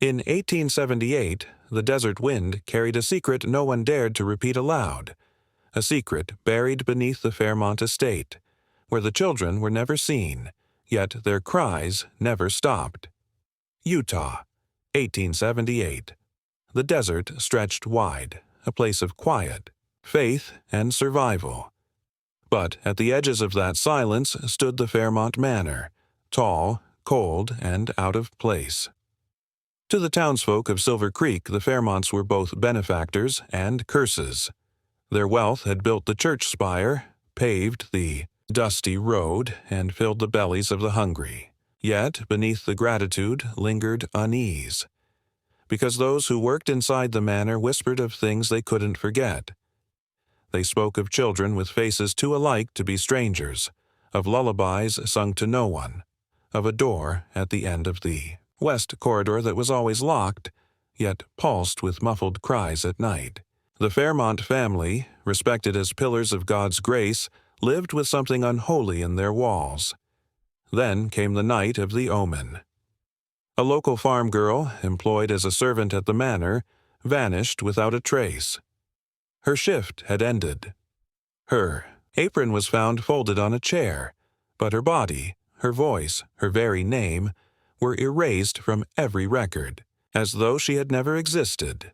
In 1878, the desert wind carried a secret no one dared to repeat aloud, a secret buried beneath the Fairmont estate, where the children were never seen, yet their cries never stopped. Utah, 1878. The desert stretched wide, a place of quiet, faith, and survival. But at the edges of that silence stood the Fairmont Manor, tall, cold, and out of place. To the townsfolk of Silver Creek, the Fairmonts were both benefactors and curses. Their wealth had built the church spire, paved the dusty road, and filled the bellies of the hungry. Yet beneath the gratitude lingered unease, because those who worked inside the manor whispered of things they couldn't forget. They spoke of children with faces too alike to be strangers, of lullabies sung to no one, of a door at the end of the west corridor that was always locked, yet pulsed with muffled cries at night. The Fairmont family, respected as pillars of God's grace, lived with something unholy in their walls. Then came the night of the omen. A local farm girl, employed as a servant at the manor, vanished without a trace. Her shift had ended. Her apron was found folded on a chair, but her body, her voice, her very name, were erased from every record, as though she had never existed.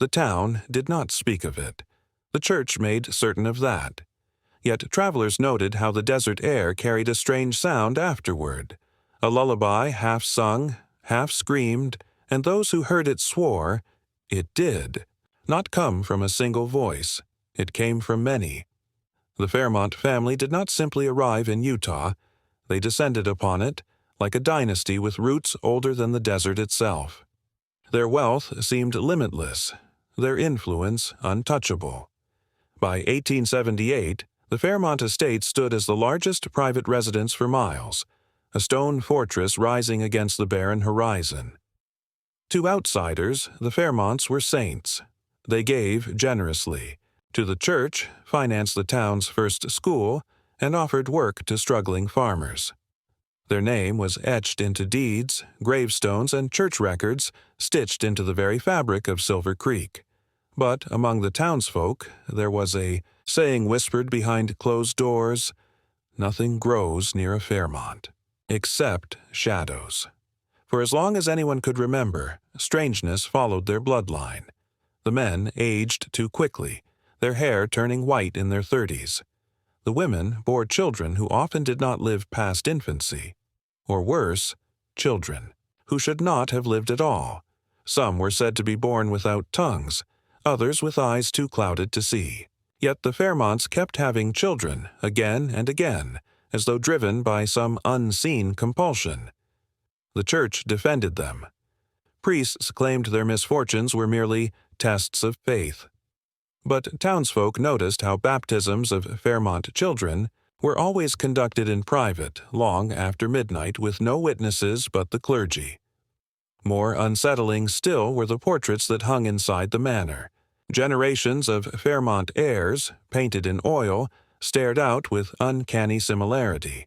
The town did not speak of it. The church made certain of that. Yet travelers noted how the desert air carried a strange sound afterward, a lullaby half sung, half screamed, and those who heard it swore it did not come from a single voice. It came from many. The Fairmont family did not simply arrive in Utah. They descended upon it, like a dynasty with roots older than the desert itself. Their wealth seemed limitless, their influence untouchable. By 1878, the Fairmont estate stood as the largest private residence for miles, a stone fortress rising against the barren horizon. To outsiders, the Fairmonts were saints. They gave generously. To the church, financed the town's first school, and offered work to struggling farmers. Their name was etched into deeds, gravestones, and church records, stitched into the very fabric of Silver Creek. But among the townsfolk, there was a saying whispered behind closed doors, "Nothing grows near a Fairmont, except shadows." For as long as anyone could remember, strangeness followed their bloodline. The men aged too quickly, their hair turning white in their 30s. The women bore children who often did not live past infancy. Or worse, children who should not have lived at all. Some were said to be born without tongues, others with eyes too clouded to see. Yet the Fairmonts kept having children again and again, as though driven by some unseen compulsion. The church defended them. Priests claimed their misfortunes were merely tests of faith. But townsfolk noticed how baptisms of Fairmont children were always conducted in private, long after midnight, with no witnesses but the clergy. More unsettling still were the portraits that hung inside the manor. Generations of Fairmont heirs, painted in oil, stared out with uncanny similarity.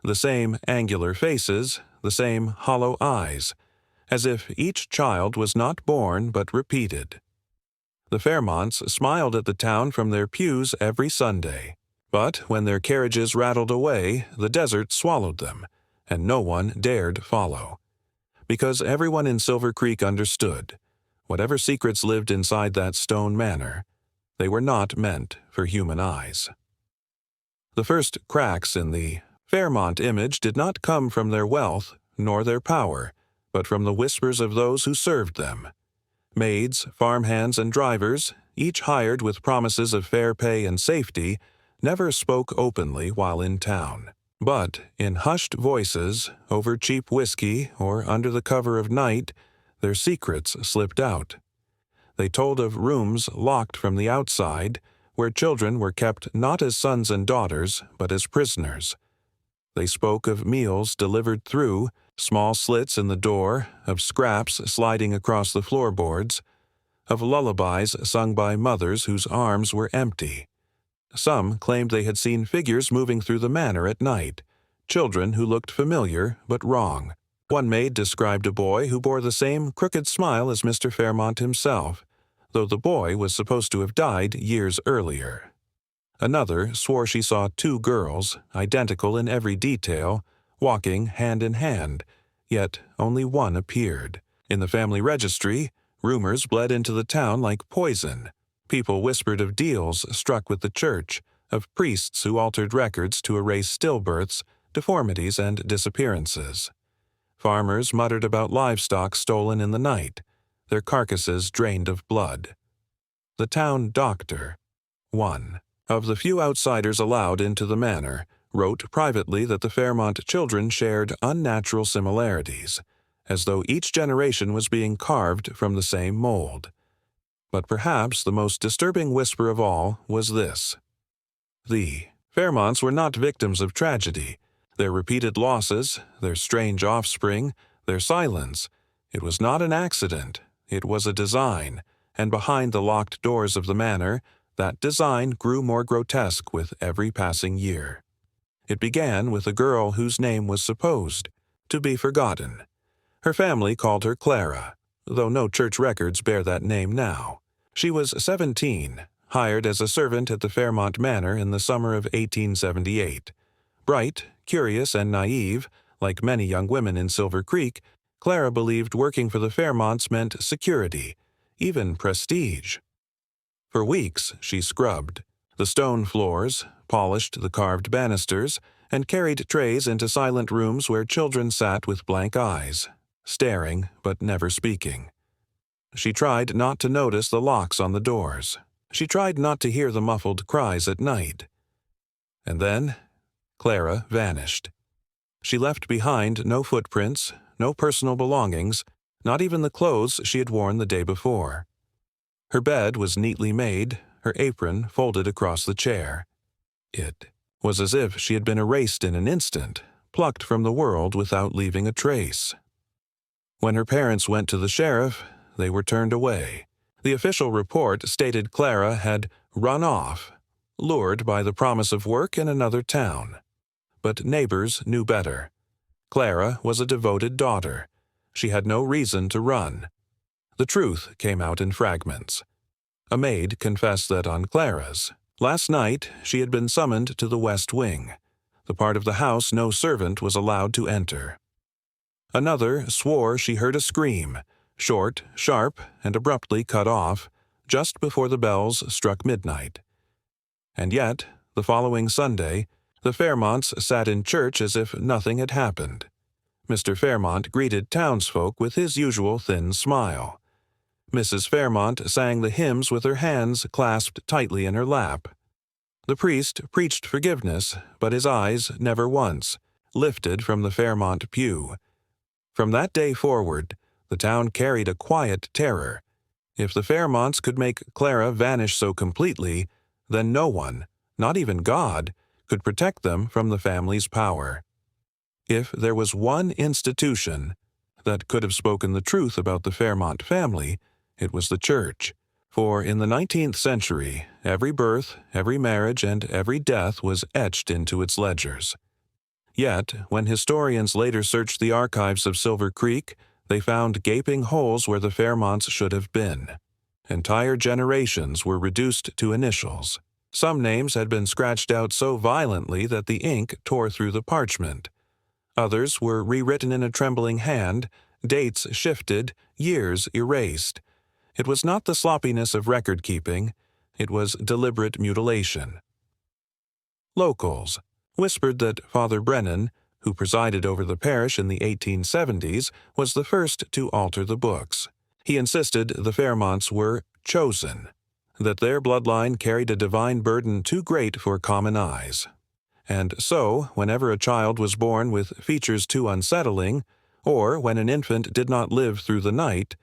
The same angular faces, the same hollow eyes, as if each child was not born but repeated. The Fairmonts smiled at the town from their pews every Sunday. But when their carriages rattled away, the desert swallowed them, and no one dared follow. Because everyone in Silver Creek understood, whatever secrets lived inside that stone manor, they were not meant for human eyes. The first cracks in the Fairmont image did not come from their wealth nor their power, but from the whispers of those who served them. Maids, farmhands, and drivers, each hired with promises of fair pay and safety, never spoke openly while in town. But in hushed voices, over cheap whiskey, or under the cover of night, their secrets slipped out. They told of rooms locked from the outside, where children were kept not as sons and daughters, but as prisoners. They spoke of meals delivered through small slits in the door, of scraps sliding across the floorboards, of lullabies sung by mothers whose arms were empty. Some claimed they had seen figures moving through the manor at night, children who looked familiar but wrong. One maid described a boy who bore the same crooked smile as Mr. Fairmont himself, though the boy was supposed to have died years earlier. Another swore she saw two girls, identical in every detail, walking hand in hand, yet only one appeared. In the family registry, rumors bled into the town like poison. People whispered of deals struck with the church, of priests who altered records to erase stillbirths, deformities, and disappearances. Farmers muttered about livestock stolen in the night, their carcasses drained of blood. The town doctor, one of the few outsiders allowed into the manor, wrote privately that the Fairmont children shared unnatural similarities, as though each generation was being carved from the same mold. But perhaps the most disturbing whisper of all was this: the Fairmonts were not victims of tragedy. Their repeated losses, their strange offspring, their silence, it was not an accident, it was a design, and behind the locked doors of the manor, that design grew more grotesque with every passing year. It began with a girl whose name was supposed to be forgotten. Her family called her Clara, though no church records bear that name now. She was 17, hired as a servant at the Fairmont Manor in the summer of 1878. Bright, curious, and naive, like many young women in Silver Creek, Clara believed working for the Fairmonts meant security, even prestige. For weeks she scrubbed the stone floors, polished the carved banisters, and carried trays into silent rooms where children sat with blank eyes, staring but never speaking. She tried not to notice the locks on the doors. She tried not to hear the muffled cries at night. And then Clara vanished. She left behind no footprints, no personal belongings, not even the clothes she had worn the day before. Her bed was neatly made, her apron folded across the chair. It was as if she had been erased in an instant, plucked from the world without leaving a trace. When her parents went to the sheriff, they were turned away. The official report stated Clara had run off, lured by the promise of work in another town. But neighbors knew better. Clara was a devoted daughter. She had no reason to run. The truth came out in fragments. A maid confessed that on Clara's last night she had been summoned to the West Wing, the part of the house no servant was allowed to enter. Another swore she heard a scream, short, sharp, and abruptly cut off, just before the bells struck midnight. And yet, the following Sunday, the Fairmonts sat in church as if nothing had happened. Mr. Fairmont greeted townsfolk with his usual thin smile. Mrs. Fairmont sang the hymns with her hands clasped tightly in her lap. The priest preached forgiveness, but his eyes never once lifted from the Fairmont pew. From that day forward, the town carried a quiet terror. If the Fairmonts could make Clara vanish so completely, then no one, not even God, could protect them from the family's power. If there was one institution that could have spoken the truth about the Fairmont family, it was the church. For in the 19th century, every birth, every marriage, and every death was etched into its ledgers. Yet, when historians later searched the archives of Silver Creek, they found gaping holes where the Fairmonts should have been. Entire generations were reduced to initials. Some names had been scratched out so violently that the ink tore through the parchment. Others were rewritten in a trembling hand, dates shifted, years erased. It was not the sloppiness of record-keeping, it was deliberate mutilation. Locals whispered that Father Brennan, who presided over the parish in the 1870s, was the first to alter the books. He insisted the Fairmonts were chosen, that their bloodline carried a divine burden too great for common eyes. And so, whenever a child was born with features too unsettling, or when an infant did not live through the night,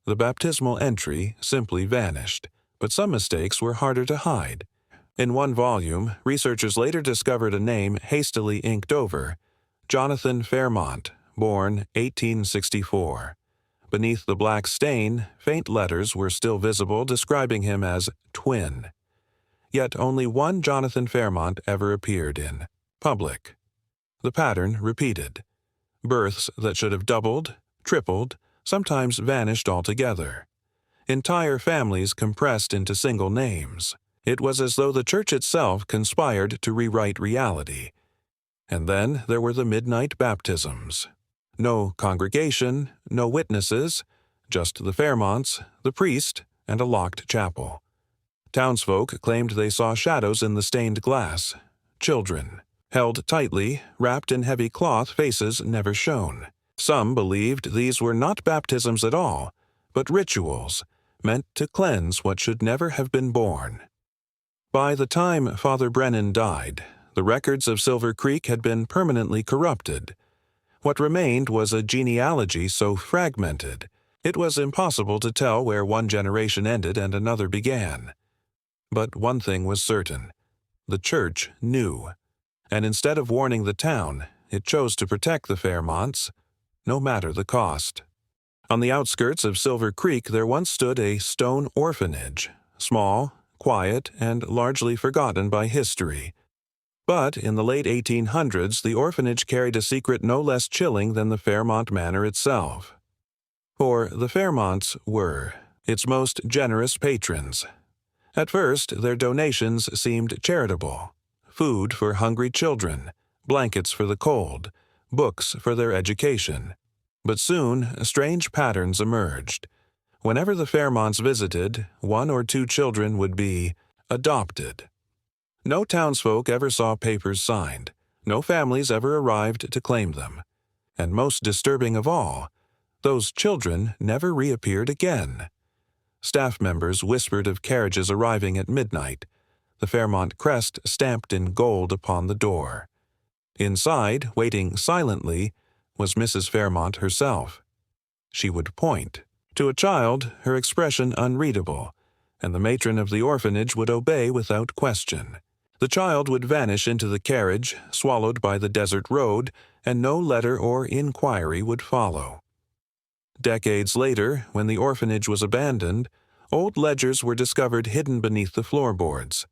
the baptismal entry simply vanished. But some mistakes were harder to hide. In one volume, researchers later discovered a name hastily inked over: Jonathan Fairmont, born 1864. Beneath the black stain, faint letters were still visible describing him as twin. Yet only one Jonathan Fairmont ever appeared in public. The pattern repeated. Births that should have doubled, tripled, sometimes vanished altogether. Entire families compressed into single names. It was as though the church itself conspired to rewrite reality. And then there were the midnight baptisms. No congregation, no witnesses, just the Fairmonts, the priest, and a locked chapel. Townsfolk claimed they saw shadows in the stained glass. Children, held tightly, wrapped in heavy cloth, faces never shown. Some believed these were not baptisms at all, but rituals, meant to cleanse what should never have been born. By the time Father Brennan died, the records of Silver Creek had been permanently corrupted. What remained was a genealogy so fragmented, it was impossible to tell where one generation ended and another began. But one thing was certain. The church knew, and instead of warning the town, it chose to protect the Fairmonts, no matter the cost. On the outskirts of Silver Creek there once stood a stone orphanage, small, quiet, and largely forgotten by history. But in the late 1800s, the orphanage carried a secret no less chilling than the Fairmont Manor itself. For the Fairmonts were its most generous patrons. At first, their donations seemed charitable: food for hungry children, blankets for the cold, books for their education. But soon, strange patterns emerged. Whenever the Fairmonts visited, one or two children would be adopted. No townsfolk ever saw papers signed. No families ever arrived to claim them. And most disturbing of all, those children never reappeared again. Staff members whispered of carriages arriving at midnight, the Fairmont crest stamped in gold upon the door. Inside, waiting silently, was Mrs. Fairmont herself. She would point. To a child, her expression unreadable, and the matron of the orphanage would obey without question. The child would vanish into the carriage, swallowed by the desert road, and no letter or inquiry would follow. Decades later, when the orphanage was abandoned, old ledgers were discovered hidden beneath the floorboards.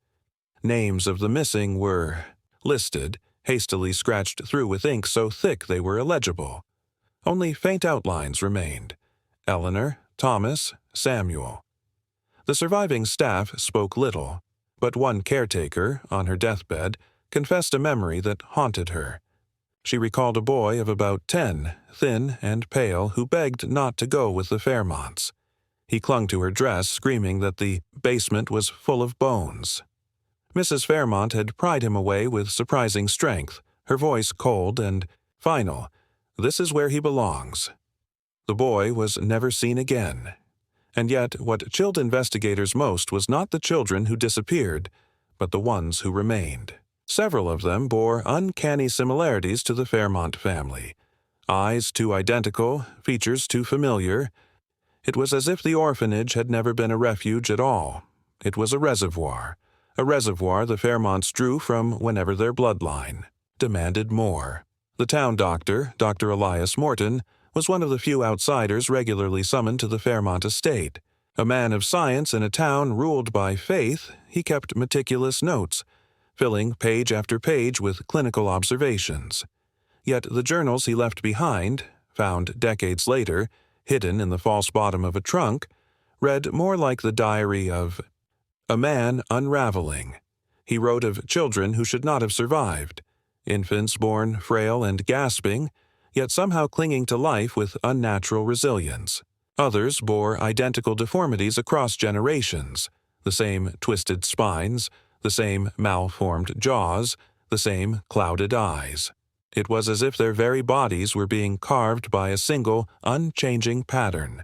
Names of the missing were listed, hastily scratched through with ink so thick they were illegible. Only faint outlines remained: Eleanor, Thomas, Samuel. The surviving staff spoke little, but one caretaker, on her deathbed, confessed a memory that haunted her. She recalled a boy of about 10, thin and pale, who begged not to go with the Fairmonts. He clung to her dress, screaming that the basement was full of bones. Mrs. Fairmont had pried him away with surprising strength, her voice cold and final. "This is where he belongs." The boy was never seen again. And yet, what chilled investigators most was not the children who disappeared, but the ones who remained. Several of them bore uncanny similarities to the Fairmont family. Eyes too identical, features too familiar. It was as if the orphanage had never been a refuge at all. It was a reservoir the Fairmonts drew from whenever their bloodline demanded more. The town doctor, Dr. Elias Morton, was one of the few outsiders regularly summoned to the Fairmont estate. A man of science in a town ruled by faith, he kept meticulous notes, filling page after page with clinical observations. Yet the journals he left behind, found decades later, hidden in the false bottom of a trunk, read more like the diary of a man unraveling. He wrote of children who should not have survived, infants born frail and gasping, yet somehow clinging to life with unnatural resilience. Others bore identical deformities across generations, the same twisted spines, the same malformed jaws, the same clouded eyes. It was as if their very bodies were being carved by a single, unchanging pattern.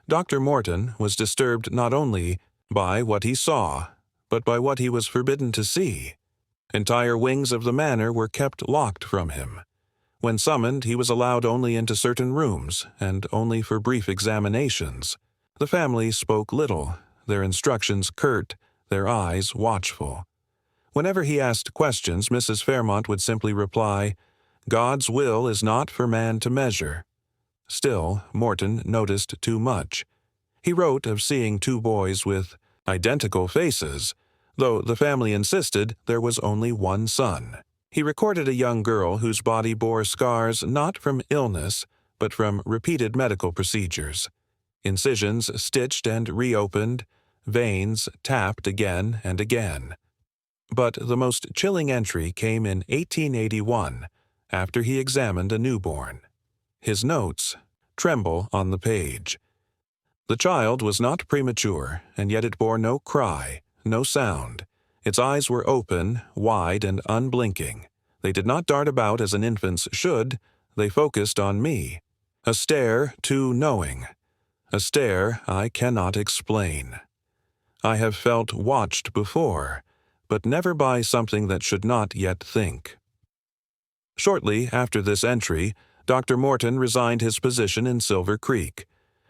Dr. Morton was disturbed not only by what he saw, but by what he was forbidden to see. Entire wings of the manor were kept locked from him. When summoned, he was allowed only into certain rooms, and only for brief examinations. The family spoke little, their instructions curt, their eyes watchful. Whenever he asked questions, Mrs. Fairmont would simply reply, "God's will is not for man to measure." Still, Morton noticed too much. He wrote of seeing two boys with identical faces, though the family insisted there was only one son. He recorded a young girl whose body bore scars not from illness, but from repeated medical procedures. Incisions stitched and reopened, veins tapped again and again. But the most chilling entry came in 1881, after he examined a newborn. His notes tremble on the page. The child was not premature, and yet it bore no cry, no sound. Its eyes were open, wide, and unblinking. They did not dart about as an infant's should. They focused on me. A stare too knowing. A stare I cannot explain. I have felt watched before, but never by something that should not yet think. Shortly after this entry, Dr. Morton resigned his position in Silver Creek.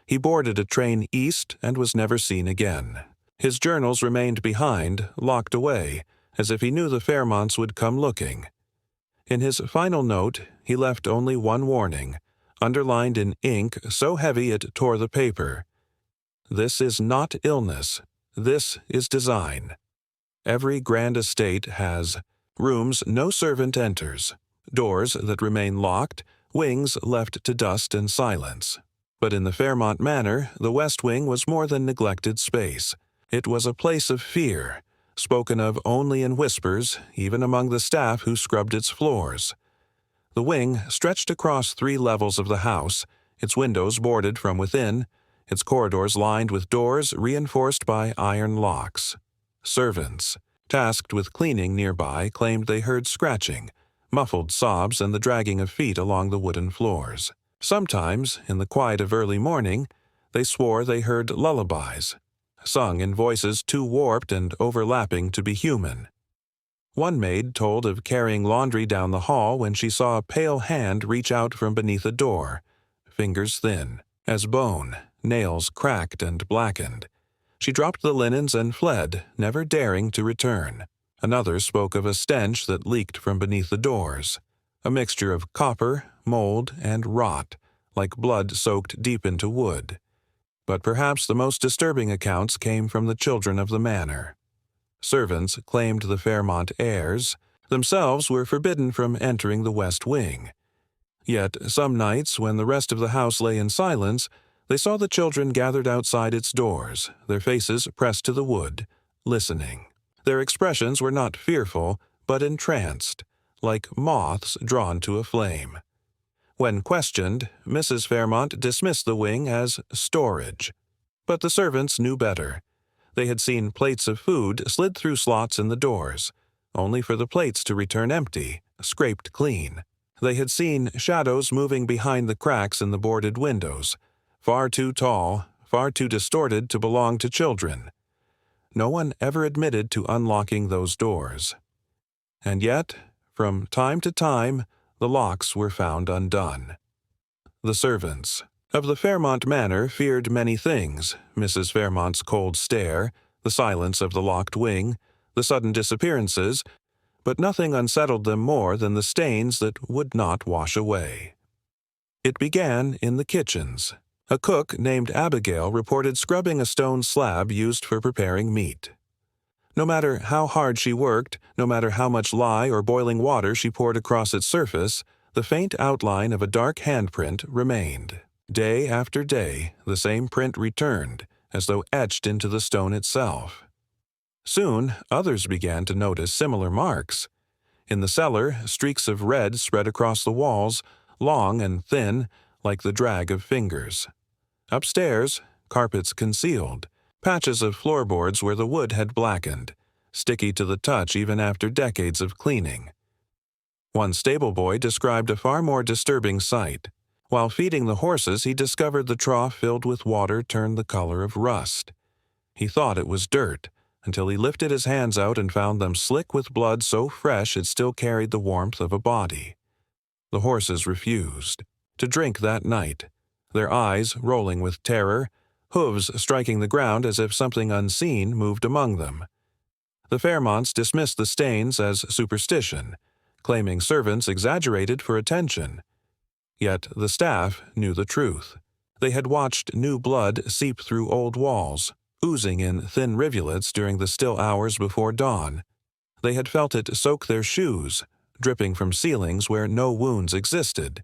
He boarded a train east and was never seen again. His journals remained behind, locked away, as if he knew the Fairmonts would come looking. In his final note, he left only one warning, underlined in ink so heavy it tore the paper. This is not illness. This is design. Every grand estate has rooms no servant enters, doors that remain locked, wings left to dust and silence. But in the Fairmont Manor, the West Wing was more than neglected space. It was a place of fear, spoken of only in whispers, even among the staff who scrubbed its floors. The wing stretched across 3 levels of the house, its windows boarded from within, its corridors lined with doors reinforced by iron locks. Servants, tasked with cleaning nearby, claimed they heard scratching, muffled sobs, and the dragging of feet along the wooden floors. Sometimes, in the quiet of early morning, they swore they heard lullabies, sung in voices too warped and overlapping to be human. One maid told of carrying laundry down the hall when she saw a pale hand reach out from beneath a door, fingers thin, as bone, nails cracked and blackened. She dropped the linens and fled, never daring to return. Another spoke of a stench that leaked from beneath the doors, a mixture of copper, mold, and rot, like blood soaked deep into wood. But perhaps the most disturbing accounts came from the children of the manor. Servants claimed the Fairmont heirs themselves were forbidden from entering the West Wing. Yet some nights, when the rest of the house lay in silence, they saw the children gathered outside its doors, their faces pressed to the wood, listening. Their expressions were not fearful, but entranced, like moths drawn to a flame. When questioned, Mrs. Fairmont dismissed the wing as storage. But the servants knew better. They had seen plates of food slid through slots in the doors, only for the plates to return empty, scraped clean. They had seen shadows moving behind the cracks in the boarded windows, far too tall, far too distorted to belong to children. No one ever admitted to unlocking those doors. And yet, from time to time, the locks were found undone. The servants of the Fairmont Manor feared many things: Mrs. Fairmont's cold stare, the silence of the locked wing, the sudden disappearances, but nothing unsettled them more than the stains that would not wash away. It began in the kitchens. A cook named Abigail reported scrubbing a stone slab used for preparing meat. No matter how hard she worked, no matter how much lye or boiling water she poured across its surface, the faint outline of a dark handprint remained. Day after day, the same print returned, as though etched into the stone itself. Soon, others began to notice similar marks. In the cellar, streaks of red spread across the walls, long and thin, like the drag of fingers. Upstairs, carpets concealed, patches of floorboards where the wood had blackened, sticky to the touch even after decades of cleaning. One stable boy described a far more disturbing sight. While feeding the horses, he discovered the trough filled with water turned the color of rust. He thought it was dirt, until he lifted his hands out and found them slick with blood so fresh it still carried the warmth of a body. The horses refused to drink that night, their eyes rolling with terror, hooves striking the ground as if something unseen moved among them. The Fairmonts dismissed the stains as superstition, claiming servants exaggerated for attention. Yet the staff knew the truth. They had watched new blood seep through old walls, oozing in thin rivulets during the still hours before dawn. They had felt it soak their shoes, dripping from ceilings where no wounds existed.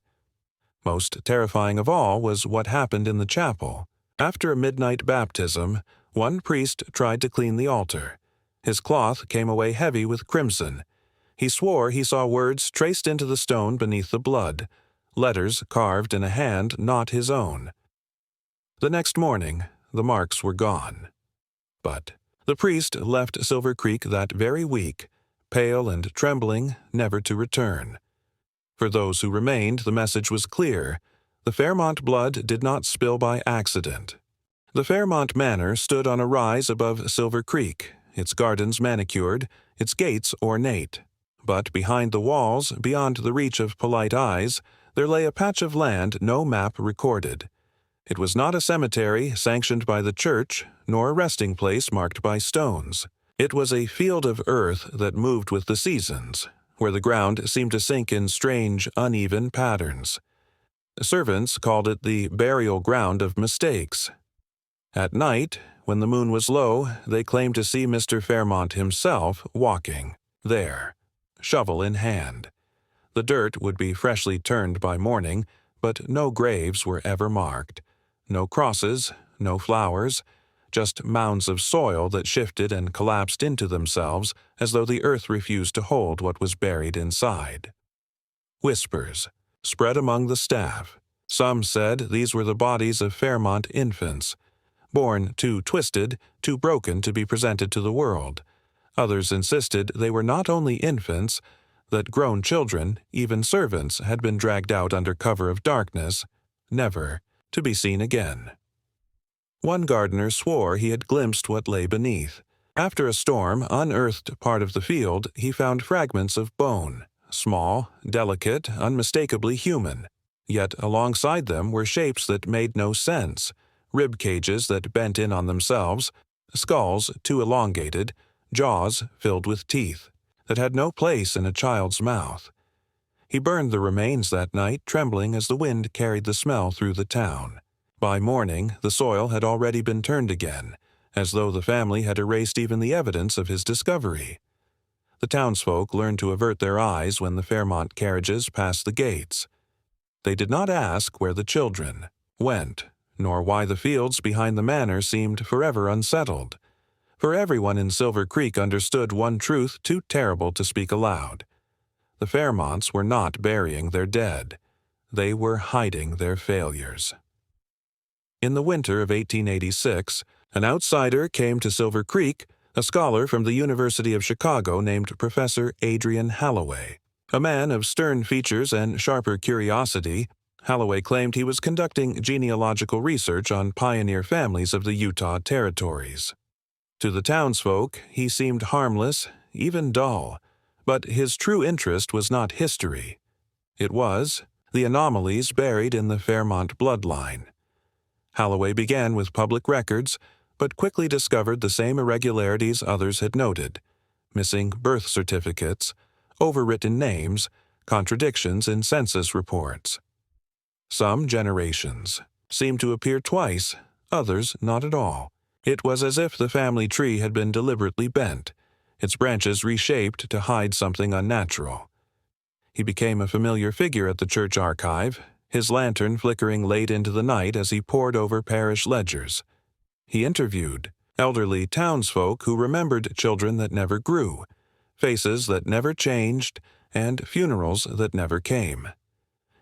Most terrifying of all was what happened in the chapel. After a midnight baptism, one priest tried to clean the altar. His cloth came away heavy with crimson. He swore he saw words traced into the stone beneath the blood, letters carved in a hand not his own. The next morning, the marks were gone. But the priest left Silver Creek that very week, pale and trembling, never to return. For those who remained, the message was clear. The Fairmont blood did not spill by accident. The Fairmont Manor stood on a rise above Silver Creek, its gardens manicured, its gates ornate. But behind the walls, beyond the reach of polite eyes, there lay a patch of land no map recorded. It was not a cemetery sanctioned by the church, nor a resting place marked by stones. It was a field of earth that moved with the seasons, where the ground seemed to sink in strange, uneven patterns. Servants called it the burial ground of mistakes. At night, when the moon was low, they claimed to see Mr. Fairmont himself walking there, shovel in hand. The dirt would be freshly turned by morning, but no graves were ever marked. No crosses, no flowers, just mounds of soil that shifted and collapsed into themselves as though the earth refused to hold what was buried inside. Whispers spread among the staff. Some said these were the bodies of Fairmont infants, born too twisted, too broken to be presented to the world. Others insisted they were not only infants, that grown children, even servants, had been dragged out under cover of darkness, never to be seen again. One gardener swore he had glimpsed what lay beneath. After a storm unearthed part of the field, he found fragments of bone, small, delicate, unmistakably human. Yet alongside them were shapes that made no sense, rib cages that bent in on themselves, skulls too elongated, jaws filled with teeth, that had no place in a child's mouth. He burned the remains that night, trembling as the wind carried the smell through the town. By morning, the soil had already been turned again, as though the family had erased even the evidence of his discovery. The townsfolk learned to avert their eyes when the Fairmont carriages passed the gates. They did not ask where the children went, nor why the fields behind the manor seemed forever unsettled. For everyone in Silver Creek understood one truth too terrible to speak aloud. The Fairmonts were not burying their dead. They were hiding their failures. In the winter of 1886, an outsider came to Silver Creek, a scholar from the University of Chicago named Professor Adrian Holloway. A man of stern features and sharper curiosity, Holloway claimed he was conducting genealogical research on pioneer families of the Utah territories. To the townsfolk, he seemed harmless, even dull, but his true interest was not history. It was the anomalies buried in the Fairmont bloodline. Holloway began with public records, but quickly discovered the same irregularities others had noted: missing birth certificates, overwritten names, contradictions in census reports. Some generations seemed to appear twice, others not at all. It was as if the family tree had been deliberately bent, its branches reshaped to hide something unnatural. He became a familiar figure at the church archive, his lantern flickering late into the night as he pored over parish ledgers. He interviewed elderly townsfolk who remembered children that never grew, faces that never changed, and funerals that never came.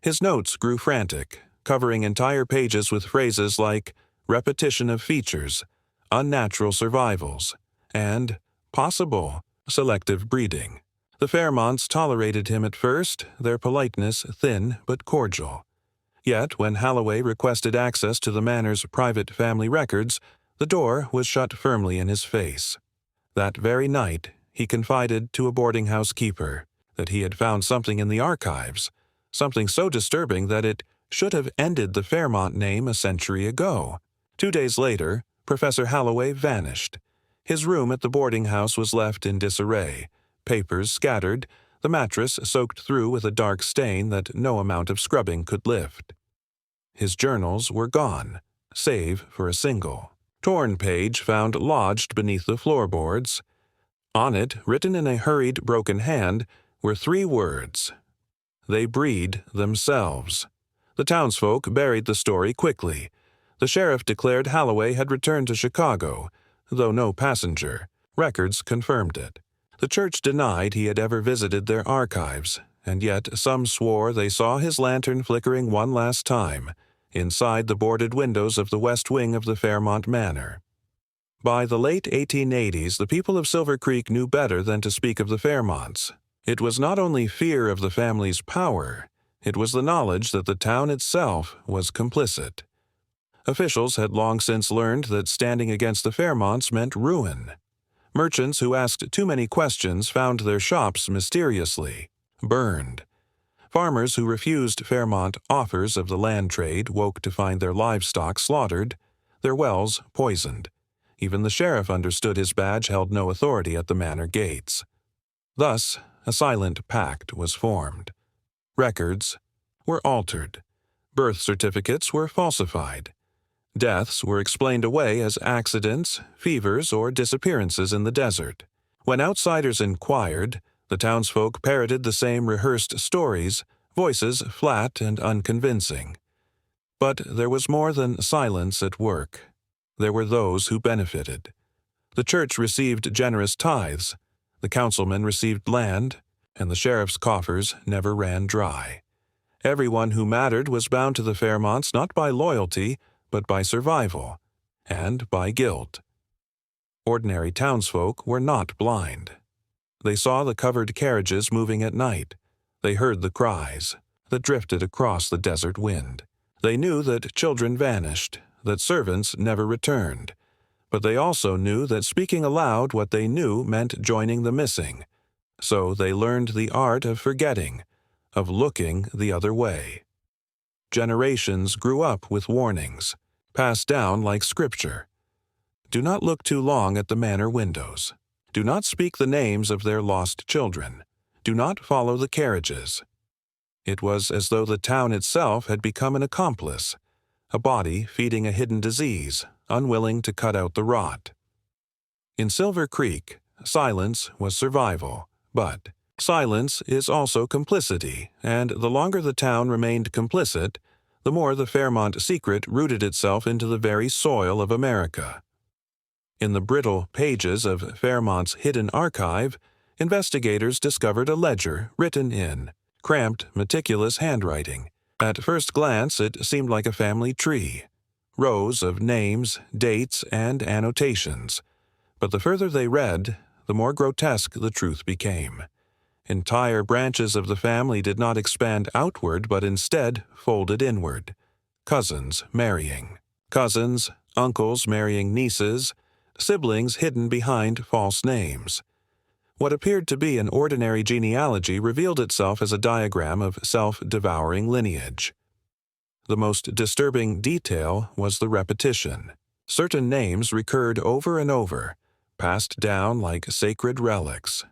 His notes grew frantic, covering entire pages with phrases like repetition of features, unnatural survivals, and possible selective breeding. The Fairmonts tolerated him at first, their politeness thin but cordial. Yet when Holloway requested access to the manor's private family records, the door was shut firmly in his face. That very night, he confided to a boarding house keeper that he had found something in the archives, something so disturbing that it should have ended the Fairmont name a century ago. 2 days later, Professor Holloway vanished. His room at the boarding house was left in disarray, papers scattered, the mattress soaked through with a dark stain that no amount of scrubbing could lift. His journals were gone, save for a single torn page found lodged beneath the floorboards. On it, written in a hurried, broken hand, were 3 words. They breed themselves. The townsfolk buried the story quickly. The sheriff declared Holloway had returned to Chicago, though no passenger. Records confirmed it. The church denied he had ever visited their archives, and yet some swore they saw his lantern flickering one last time inside the boarded windows of the west wing of the Fairmont Manor. By the late 1880s, the people of Silver Creek knew better than to speak of the Fairmonts. It was not only fear of the family's power, it was the knowledge that the town itself was complicit. Officials had long since learned that standing against the Fairmonts meant ruin. Merchants who asked too many questions found their shops mysteriously burned. Farmers who refused Fairmont offers of the land trade woke to find their livestock slaughtered, their wells poisoned. Even the sheriff understood his badge held no authority at the manor gates. Thus, a silent pact was formed. Records were altered. Birth certificates were falsified. Deaths were explained away as accidents, fevers, or disappearances in the desert. When outsiders inquired, the townsfolk parroted the same rehearsed stories, voices flat and unconvincing. But there was more than silence at work. There were those who benefited. The church received generous tithes, the councilmen received land, and the sheriff's coffers never ran dry. Everyone who mattered was bound to the Fairmonts not by loyalty, but by survival, and by guilt. Ordinary townsfolk were not blind. They saw the covered carriages moving at night. They heard the cries that drifted across the desert wind. They knew that children vanished, that servants never returned. But they also knew that speaking aloud what they knew meant joining the missing. So they learned the art of forgetting, of looking the other way. Generations grew up with warnings, passed down like scripture. Do not look too long at the manor windows. Do not speak the names of their lost children. Do not follow the carriages. It was as though the town itself had become an accomplice, a body feeding a hidden disease, unwilling to cut out the rot. In Silver Creek, silence was survival, but silence is also complicity, and the longer the town remained complicit, the more the Fairmont secret rooted itself into the very soil of America. In the brittle pages of Fairmont's hidden archive, investigators discovered a ledger written in cramped, meticulous handwriting. At first glance, it seemed like a family tree, rows of names, dates, and annotations. But the further they read, the more grotesque the truth became. Entire branches of the family did not expand outward, but instead folded inward. Cousins marrying. Cousins, uncles marrying nieces, siblings hidden behind false names. What appeared to be an ordinary genealogy revealed itself as a diagram of self-devouring lineage. The most disturbing detail was the repetition. Certain names recurred over and over, passed down like sacred relics.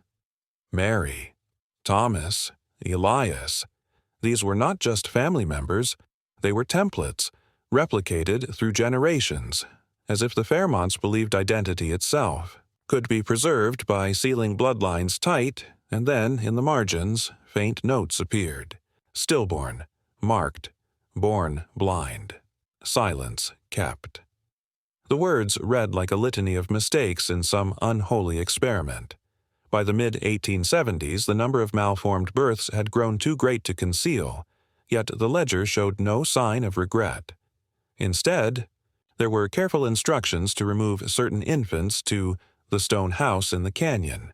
Mary, Thomas, Elias. These were not just family members, they were templates, replicated through generations, as if the Fairmonts believed identity itself could be preserved by sealing bloodlines tight, and then, in the margins, faint notes appeared. Stillborn, marked, born blind. Silence kept. The words read like a litany of mistakes in some unholy experiment. By the mid-1870s, the number of malformed births had grown too great to conceal, yet the ledger showed no sign of regret. Instead, there were careful instructions to remove certain infants to the stone house in the canyon.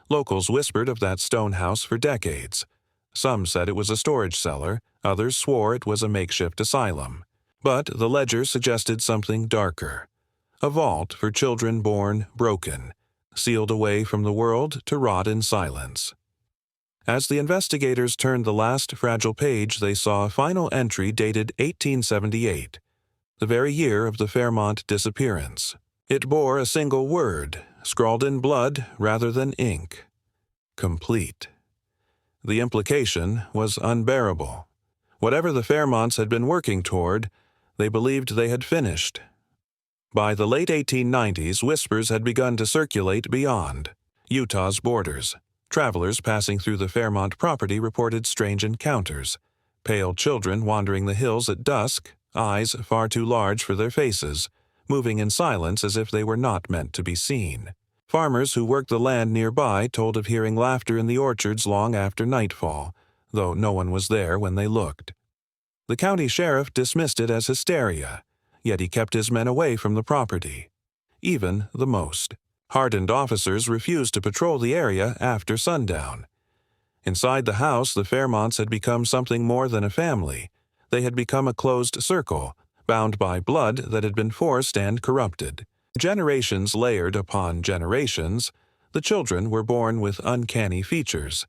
Locals whispered of that stone house for decades. Some said it was a storage cellar, others swore it was a makeshift asylum. But the ledger suggested something darker. A vault for children born broken, sealed away from the world to rot in silence. As the investigators turned the last fragile page, they saw a final entry dated 1878, the very year of the Fairmont disappearance. It bore a single word, scrawled in blood rather than ink: complete. The implication was unbearable. Whatever the Fairmonts had been working toward, they believed they had finished. By the late 1890s, whispers had begun to circulate beyond Utah's borders. Travelers passing through the Fairmont property reported strange encounters. Pale children wandering the hills at dusk, eyes far too large for their faces, moving in silence as if they were not meant to be seen. Farmers who worked the land nearby told of hearing laughter in the orchards long after nightfall, though no one was there when they looked. The county sheriff dismissed it as hysteria, yet he kept his men away from the property. Even the most hardened officers refused to patrol the area after sundown. Inside the house, the Fairmonts had become something more than a family. They had become a closed circle, bound by blood that had been forced and corrupted. Generations layered upon generations, the children were born with uncanny features,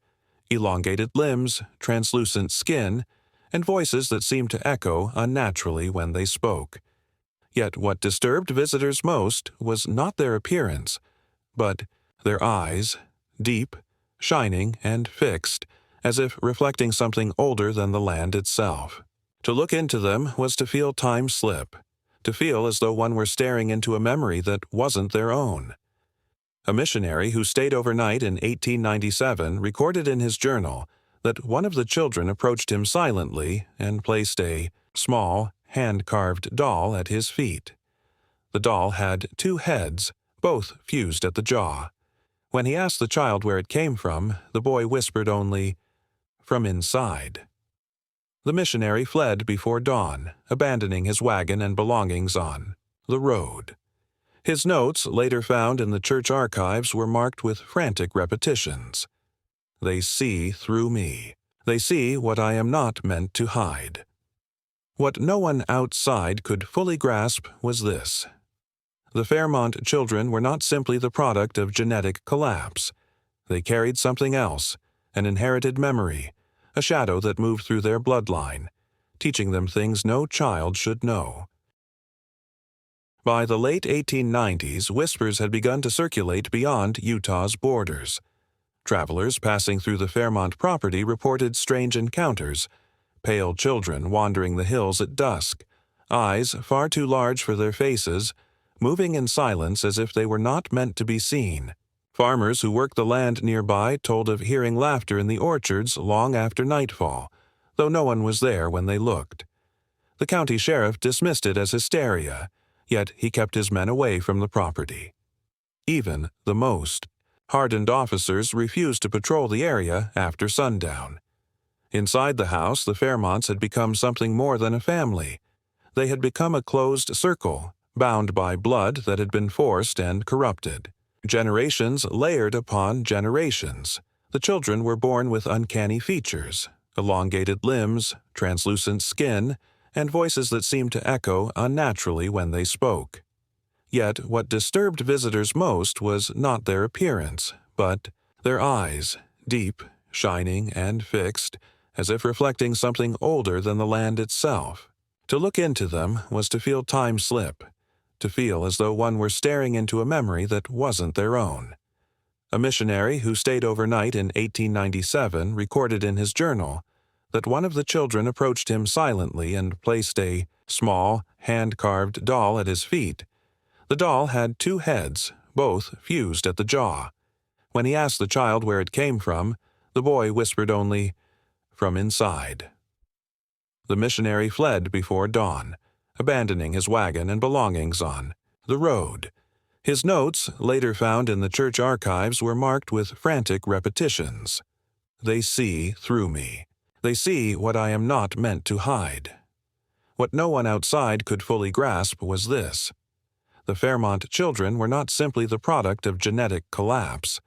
elongated limbs, translucent skin, and voices that seemed to echo unnaturally when they spoke. Yet what disturbed visitors most was not their appearance, but their eyes, deep, shining, and fixed, as if reflecting something older than the land itself. To look into them was to feel time slip, to feel as though one were staring into a memory that wasn't their own. A missionary who stayed overnight in 1897 recorded in his journal that one of the children approached him silently and placed a small, hand-carved doll at his feet. The doll had 2 heads, both fused at the jaw. When he asked the child where it came from, the boy whispered only, "From inside." The missionary fled before dawn, abandoning his wagon and belongings on the road. His notes, later found in the church archives, were marked with frantic repetitions. "They see through me. They see what I am not meant to hide." What no one outside could fully grasp was this. The Fairmont children were not simply the product of genetic collapse. They carried something else, an inherited memory, a shadow that moved through their bloodline, teaching them things no child should know. By the late 1890s, whispers had begun to circulate beyond Utah's borders. Travelers passing through the Fairmont property reported strange encounters, pale children wandering the hills at dusk, eyes far too large for their faces, moving in silence as if they were not meant to be seen. Farmers who worked the land nearby told of hearing laughter in the orchards long after nightfall, though no one was there when they looked. The county sheriff dismissed it as hysteria, yet he kept his men away from the property. Even the most hardened officers refused to patrol the area after sundown. Inside the house, the Fairmonts had become something more than a family. They had become a closed circle, bound by blood that had been forced and corrupted. Generations layered upon generations. The children were born with uncanny features, elongated limbs, translucent skin, and voices that seemed to echo unnaturally when they spoke. Yet what disturbed visitors most was not their appearance, but their eyes, deep, shining, and fixed, as if reflecting something older than the land itself. To look into them was to feel time slip, to feel as though one were staring into a memory that wasn't their own. A missionary who stayed overnight in 1897 recorded in his journal that one of the children approached him silently and placed a small, hand-carved doll at his feet. The doll had 2 heads, both fused at the jaw. When he asked the child where it came from, the boy whispered only, "From inside." The missionary fled before dawn, abandoning his wagon and belongings on the road. His notes, later found in the church archives, were marked with frantic repetitions. "They see through me. They see what I am not meant to hide." What no one outside could fully grasp was this. The Fairmont children were not simply the product of genetic collapse.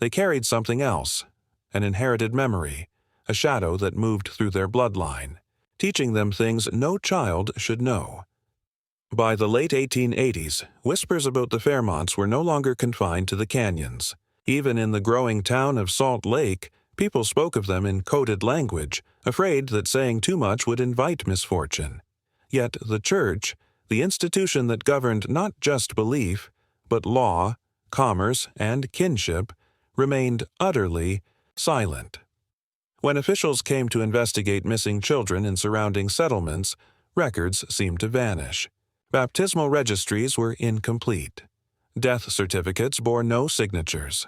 They carried something else, an inherited memory, a shadow that moved through their bloodline, teaching them things no child should know. By the late 1880s, whispers about the Fairmonts were no longer confined to the canyons. Even in the growing town of Salt Lake, people spoke of them in coded language, afraid that saying too much would invite misfortune. Yet the church, the institution that governed not just belief, but law, commerce, and kinship, remained utterly silent. When officials came to investigate missing children in surrounding settlements, records seemed to vanish. Baptismal registries were incomplete. Death certificates bore no signatures.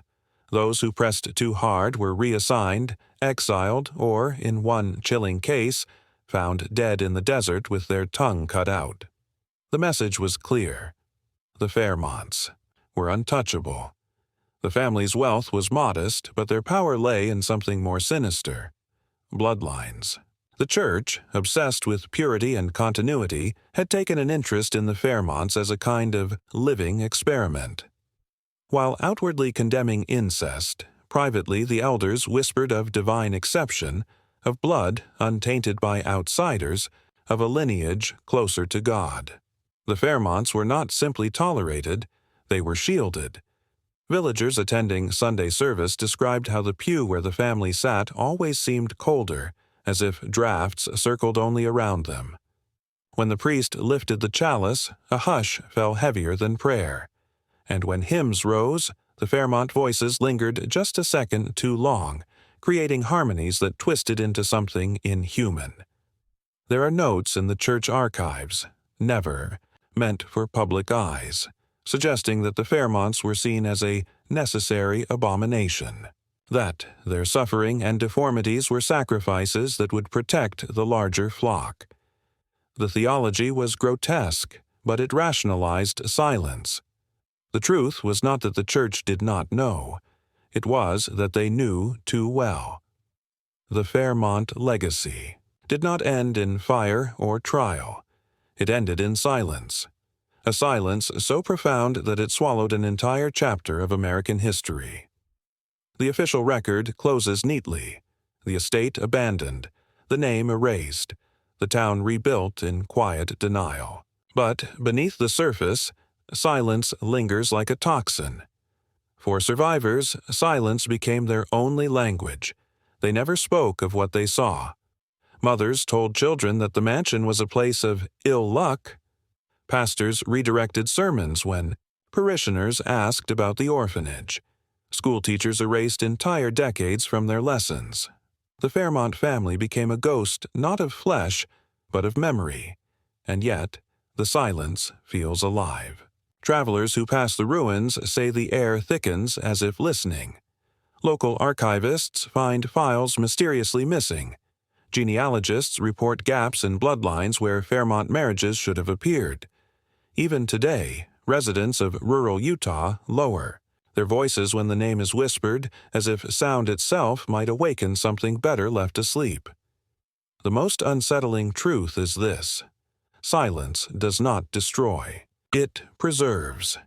Those who pressed too hard were reassigned, exiled, or, in one chilling case, found dead in the desert with their tongue cut out. The message was clear. The Fairmonts were untouchable. The family's wealth was modest, but their power lay in something more sinister: bloodlines. The church, obsessed with purity and continuity, had taken an interest in the Fairmonts as a kind of living experiment. While outwardly condemning incest, privately the elders whispered of divine exception, of blood untainted by outsiders, of a lineage closer to God. The Fairmonts were not simply tolerated, they were shielded. Villagers attending Sunday service described how the pew where the family sat always seemed colder, as if drafts circled only around them. When the priest lifted the chalice, a hush fell heavier than prayer. And when hymns rose, the Fairmont voices lingered just a second too long, creating harmonies that twisted into something inhuman. There are notes in the church archives, never meant for public eyes, suggesting that the Fairmonts were seen as a necessary abomination, that their suffering and deformities were sacrifices that would protect the larger flock. The theology was grotesque, but it rationalized silence. The truth was not that the church did not know. It was that they knew too well. The Fairmont legacy did not end in fire or trial. It ended in silence. A silence so profound that it swallowed an entire chapter of American history. The official record closes neatly. The estate abandoned, the name erased, the town rebuilt in quiet denial. But beneath the surface, silence lingers like a toxin. For survivors, silence became their only language. They never spoke of what they saw. Mothers told children that the mansion was a place of ill luck. Pastors redirected sermons when parishioners asked about the orphanage. School teachers erased entire decades from their lessons. The Fairmont family became a ghost not of flesh, but of memory. And yet, the silence feels alive. Travelers who pass the ruins say the air thickens as if listening. Local archivists find files mysteriously missing. Genealogists report gaps in bloodlines where Fairmont marriages should have appeared. Even today, residents of rural Utah lower their voices when the name is whispered, as if sound itself might awaken something better left asleep. The most unsettling truth is this: silence does not destroy. It preserves.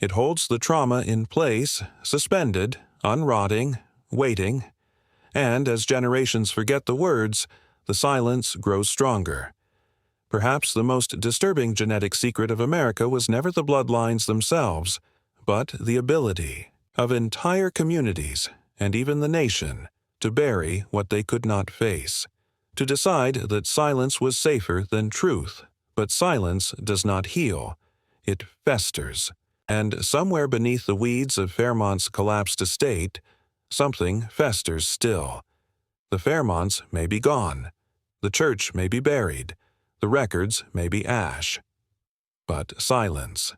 It holds the trauma in place, suspended, unrotting, waiting. And as generations forget the words, the silence grows stronger. Perhaps the most disturbing genetic secret of America was never the bloodlines themselves, but the ability of entire communities, and even the nation, to bury what they could not face, to decide that silence was safer than truth. But silence does not heal. It festers. And somewhere beneath the weeds of Fairmont's collapsed estate, something festers still. The Fairmonts may be gone. The church may be buried. The records may be ash. But silence.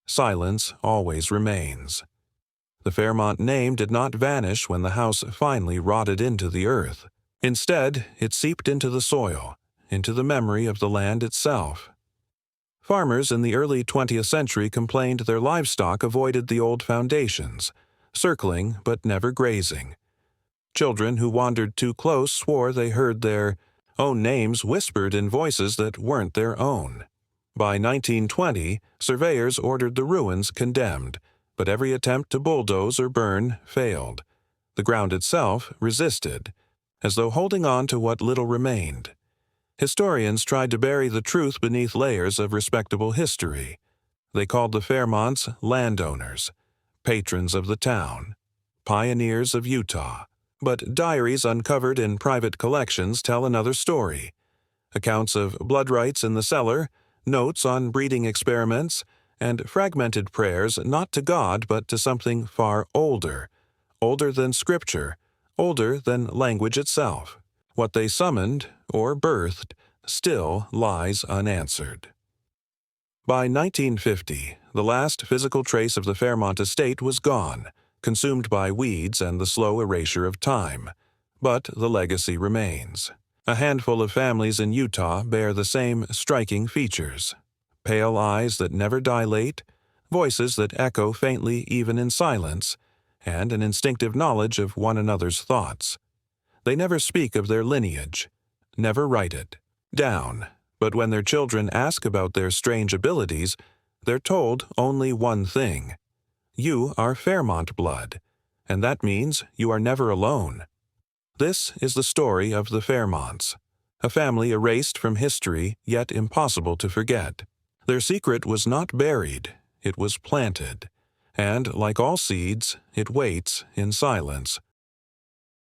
Silence always remains. The Fairmont name did not vanish when the house finally rotted into the earth. Instead, it seeped into the soil, into the memory of the land itself. Farmers in the early 20th century complained their livestock avoided the old foundations, circling but never grazing. Children who wandered too close swore they heard their own names whispered in voices that weren't their own. By 1920, surveyors ordered the ruins condemned, but every attempt to bulldoze or burn failed. The ground itself resisted, as though holding on to what little remained. Historians tried to bury the truth beneath layers of respectable history. They called the Fairmonts landowners, patrons of the town, pioneers of Utah. But diaries uncovered in private collections tell another story. Accounts of blood rights in the cellar, notes on breeding experiments, and fragmented prayers not to God but to something far older, older than Scripture, older than language itself. What they summoned, or birthed, still lies unanswered. By 1950, the last physical trace of the Fairmont estate was gone. consumed by weeds and the slow erasure of time, but the legacy remains. A handful of families in Utah bear the same striking features: pale eyes that never dilate, voices that echo faintly even in silence, and an instinctive knowledge of one another's thoughts. They never speak of their lineage, never write it down, but when their children ask about their strange abilities, they're told only one thing: you are Fairmont blood, and that means you are never alone. This is the story of the Fairmonts, a family erased from history yet impossible to forget. Their secret was not buried, it was planted, and like all seeds, it waits in silence